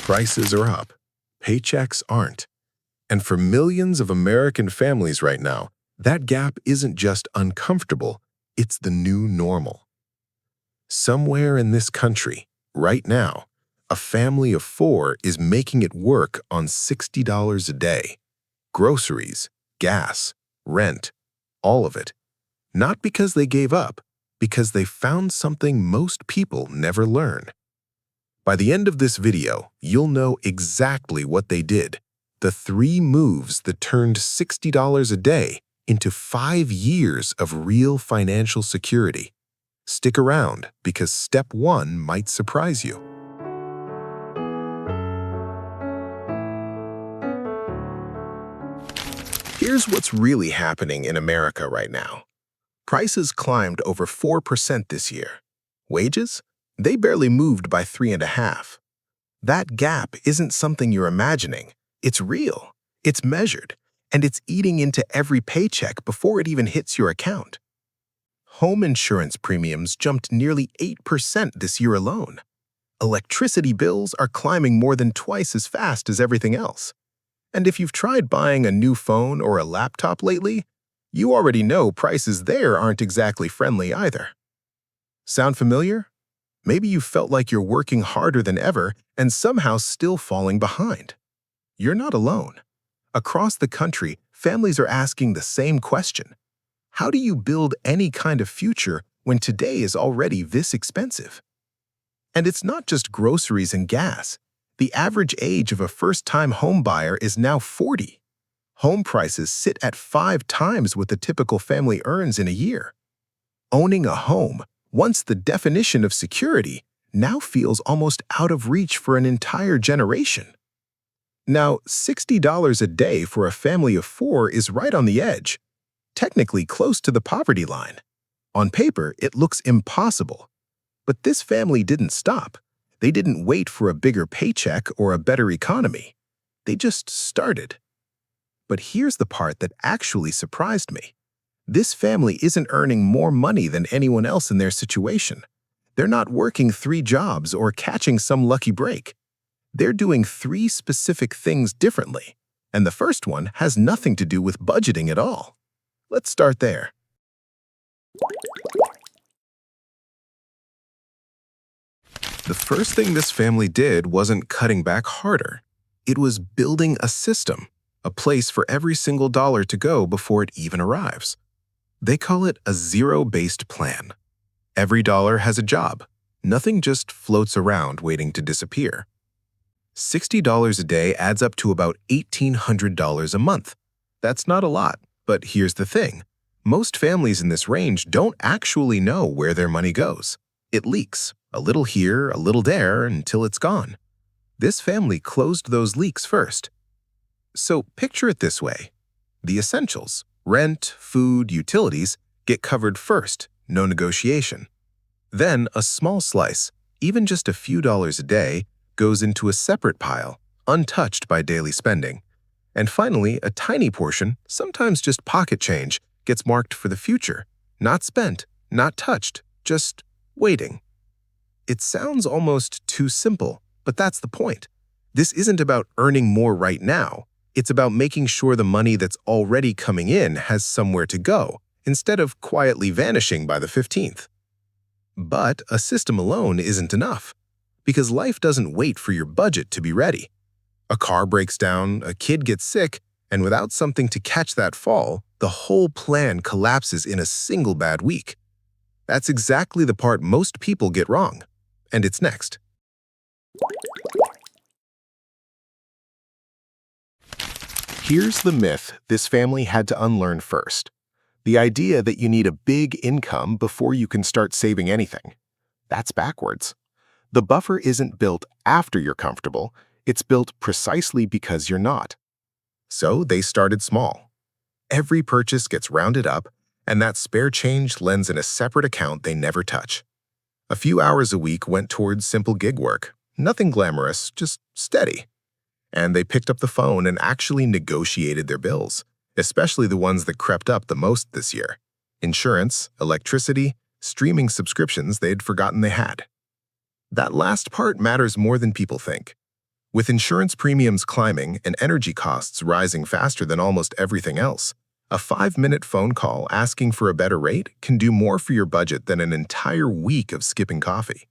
Prices are up, paychecks aren't. And for millions of American families right now, that gap isn't just uncomfortable, it's the new normal. Somewhere in this country, right now, a family of 4 is making it work on $60 a day. Groceries, gas, rent, all of it. Not because they gave up, because they found something most people never learn. By the end of this video, you'll know exactly what they did. The 3 moves that turned $60 a day into 5 years of real financial security. Stick around because step 1 might surprise you. Here's what's really happening in America right now. Prices climbed over 4% this year. Wages? They barely moved by 3.5%. That gap isn't something you're imagining. It's real, it's measured, and it's eating into every paycheck before it even hits your account. Home insurance premiums jumped nearly 8% this year alone. Electricity bills are climbing more than twice as fast as everything else. And if you've tried buying a new phone or a laptop lately, you already know prices there aren't exactly friendly either. Sound familiar? Maybe you felt like you're working harder than ever and somehow still falling behind. You're not alone. Across the country, families are asking the same question. How do you build any kind of future when today is already this expensive? And it's not just groceries and gas. The average age of a first-time home buyer is now 40. Home prices sit at 5 times what the typical family earns in a year. Owning a home, once the definition of security, now feels almost out of reach for an entire generation. Now, $60 a day for a family of 4 is right on the edge, technically close to the poverty line. On paper, it looks impossible. But this family didn't stop. They didn't wait for a bigger paycheck or a better economy. They just started. But here's the part that actually surprised me. This family isn't earning more money than anyone else in their situation. They're not working 3 jobs or catching some lucky break. They're doing 3 specific things differently, and the first one has nothing to do with budgeting at all. Let's start there. The first thing this family did wasn't cutting back harder. It was building a system, a place for every single dollar to go before it even arrives. They call it a zero-based plan. Every dollar has a job. Nothing just floats around waiting to disappear. $60 a day adds up to about $1,800 a month. That's not a lot, but here's the thing. Most families in this range don't actually know where their money goes. It leaks, a little here, a little there, until it's gone. This family closed those leaks first. So picture it this way. The essentials, rent, food, utilities, get covered first, no negotiation. Then a small slice, even just a few dollars a day, goes into a separate pile, untouched by daily spending. And finally, a tiny portion, sometimes just pocket change, gets marked for the future. Not spent, not touched, just waiting. It sounds almost too simple, but that's the point. This isn't about earning more right now. It's about making sure the money that's already coming in has somewhere to go, instead of quietly vanishing by the 15th. But a system alone isn't enough, because life doesn't wait for your budget to be ready. A car breaks down, a kid gets sick, and without something to catch that fall, the whole plan collapses in a single bad week. That's exactly the part most people get wrong, and it's next. Here's the myth this family had to unlearn first. The idea that you need a big income before you can start saving anything. That's backwards. The buffer isn't built after you're comfortable, it's built precisely because you're not. So they started small. Every purchase gets rounded up, and that spare change lends in a separate account they never touch. A few hours a week went towards simple gig work, nothing glamorous, just steady. And they picked up the phone and actually negotiated their bills, especially the ones that crept up the most this year. Insurance, electricity, streaming subscriptions they'd forgotten they had. That last part matters more than people think. With insurance premiums climbing and energy costs rising faster than almost everything else, a 5-minute phone call asking for a better rate can do more for your budget than an entire week of skipping coffee.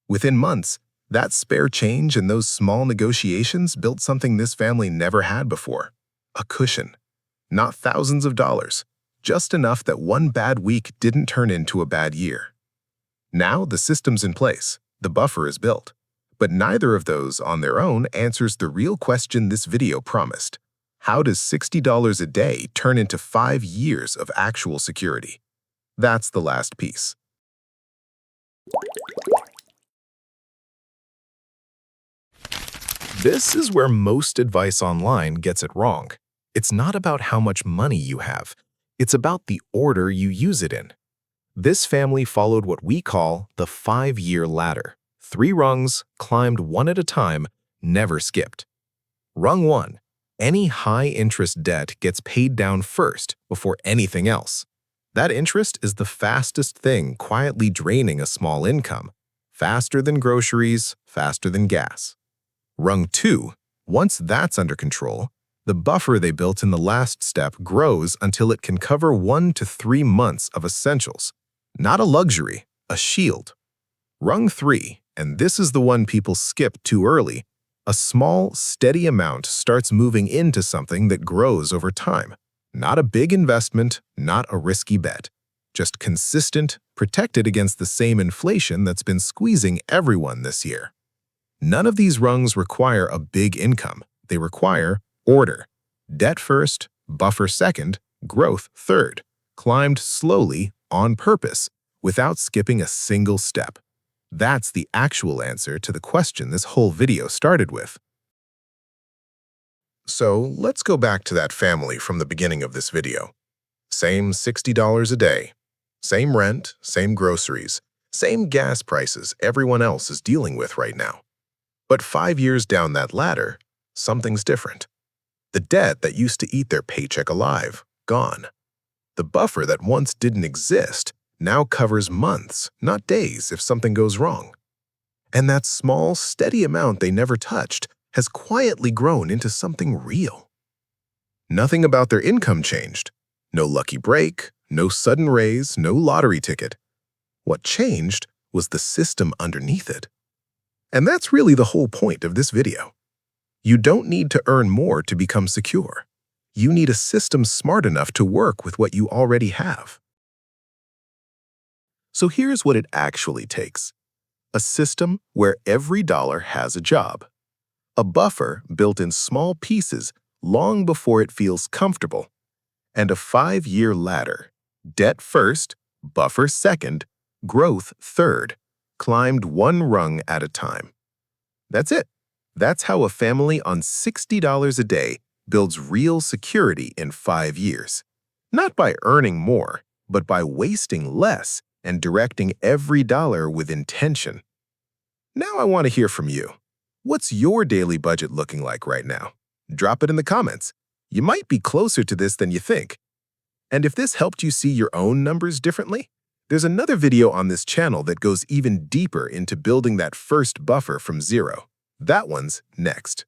Within months, that spare change and those small negotiations built something this family never had before: a cushion. Not thousands of dollars, just enough that one bad week didn't turn into a bad year. Now the system's in place, the buffer is built, but neither of those on their own answers the real question this video promised. How does $60 a day turn into 5 years of actual security? That's the last piece. This is where most advice online gets it wrong. It's not about how much money you have. It's about the order you use it in. This family followed what we call the 5-year ladder. 3 rungs, climbed one at a time, never skipped. Rung 1. Any high-interest debt gets paid down first before anything else. That interest is the fastest thing quietly draining a small income. Faster than groceries, faster than gas. Rung 2. Once that's under control, the buffer they built in the last step grows until it can cover 1 to 3 months of essentials. Not a luxury, a shield. Rung 3, and this is the one people skip too early, a small, steady amount starts moving into something that grows over time. Not a big investment, not a risky bet. Just consistent, protected against the same inflation that's been squeezing everyone this year. None of these rungs require a big income. They require order. Debt first, buffer second, growth third. Climbed slowly, on purpose, without skipping a single step. That's the actual answer to the question this whole video started with. So let's go back to that family from the beginning of this video. Same $60 a day. Same rent, same groceries, same gas prices everyone else is dealing with right now. But 5 years down that ladder, something's different. The debt that used to eat their paycheck alive, gone. The buffer that once didn't exist now covers months, not days, if something goes wrong. And that small, steady amount they never touched has quietly grown into something real. Nothing about their income changed. No lucky break, no sudden raise, no lottery ticket. What changed was the system underneath it. And that's really the whole point of this video. You don't need to earn more to become secure. You need a system smart enough to work with what you already have. So here's what it actually takes. A system where every dollar has a job. A buffer built in small pieces long before it feels comfortable. And a 5-year ladder. Debt first, buffer second, growth third, climbed 1 rung at a time. That's it. That's how a family on $60 a day builds real security in 5 years. Not by earning more, but by wasting less and directing every dollar with intention. Now I want to hear from you. What's your daily budget looking like right now? Drop it in the comments. You might be closer to this than you think. And if this helped you see your own numbers differently, there's another video on this channel that goes even deeper into building that first buffer from zero. That one's next.